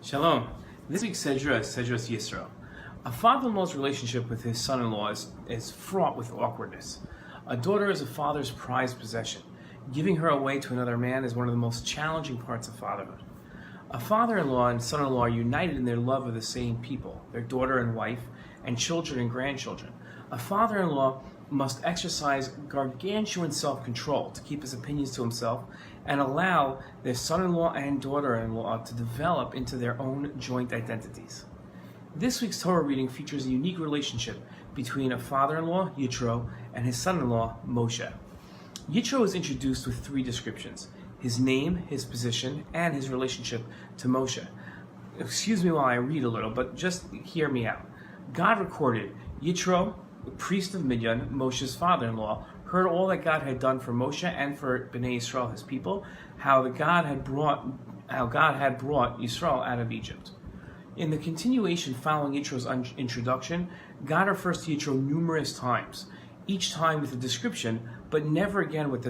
Shalom. This week's Sedra is Sedra Yitro. A father-in-law's relationship with his son-in-law is fraught with awkwardness. A daughter is a father's prized possession. Giving her away to another man is one of the most challenging parts of fatherhood. A father-in-law and son-in-law are united in their love of the same people, their daughter and wife, and children and grandchildren. A father-in-law must exercise gargantuan self-control to keep his opinions to himself and allow their son-in-law and daughter-in-law to develop into their own joint identities. This week's Torah reading features a unique relationship between a father-in-law, Yitro, and his son-in-law, Moshe. Yitro is introduced with three descriptions: his name, his position, and his relationship to Moshe. Excuse me while I read a little, but just hear me out. God recorded Yitro, the priest of Midian, Moshe's father-in-law, heard all that God had done for Moshe and for Bnei Yisrael, his people, how God had brought Yisrael out of Egypt. In the continuation following Yitro's introduction, God refers to Yitro numerous times, each time with a description, but never again with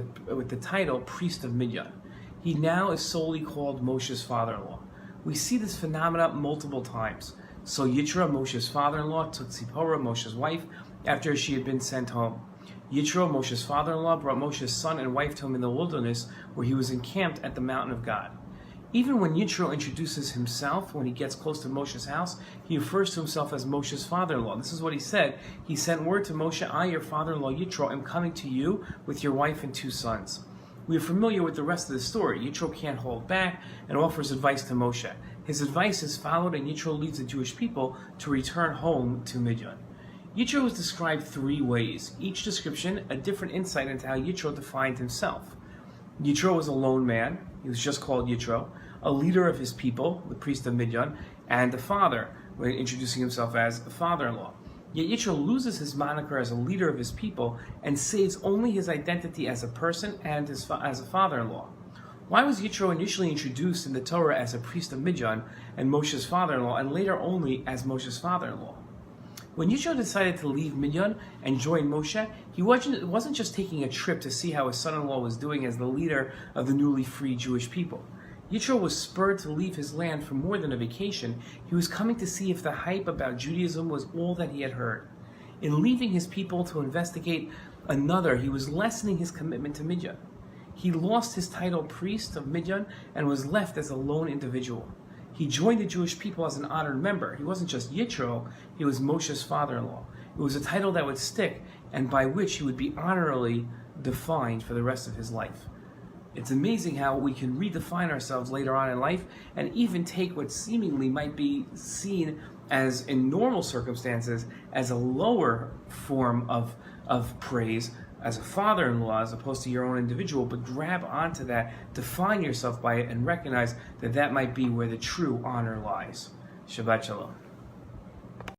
the title priest of Midian. He now is solely called Moshe's father-in-law. We see this phenomenon multiple times. So Yitro, Moshe's father-in-law, took Zipporah, Moshe's wife, after she had been sent home. Yitro, Moshe's father-in-law, brought Moshe's son and wife to him in the wilderness, where he was encamped at the mountain of God. Even when Yitro introduces himself, when he gets close to Moshe's house, he refers to himself as Moshe's father-in-law. This is what he said. He sent word to Moshe, I, your father-in-law Yitro, am coming to you with your wife and two sons. We are familiar with the rest of the story. Yitro can't hold back and offers advice to Moshe. His advice is followed, and Yitro leads the Jewish people to return home to Midian. Yitro is described three ways, each description a different insight into how Yitro defined himself. Yitro was a lone man, he was just called Yitro, a leader of his people, the priest of Midian, and a father, when introducing himself as a father-in-law. Yet Yitro loses his moniker as a leader of his people and saves only his identity as a person and as a father-in-law. Why was Yitro initially introduced in the Torah as a priest of Midian and Moshe's father-in-law, and later only as Moshe's father-in-law? When Yitro decided to leave Midian and join Moshe, he wasn't just taking a trip to see how his son-in-law was doing as the leader of the newly freed Jewish people. Yitro was spurred to leave his land for more than a vacation. He was coming to see if the hype about Judaism was all that he had heard. In leaving his people to investigate another, he was lessening his commitment to Midian. He lost his title priest of Midian and was left as a lone individual. He joined the Jewish people as an honored member. He wasn't just Yitro, he was Moshe's father-in-law. It was a title that would stick and by which he would be honorably defined for the rest of his life. It's amazing how we can redefine ourselves later on in life and even take what seemingly might be seen as, in normal circumstances, as a lower form of praise, as a father-in-law as opposed to your own individual, but grab onto that, define yourself by it, and recognize that that might be where the true honor lies. Shabbat Shalom.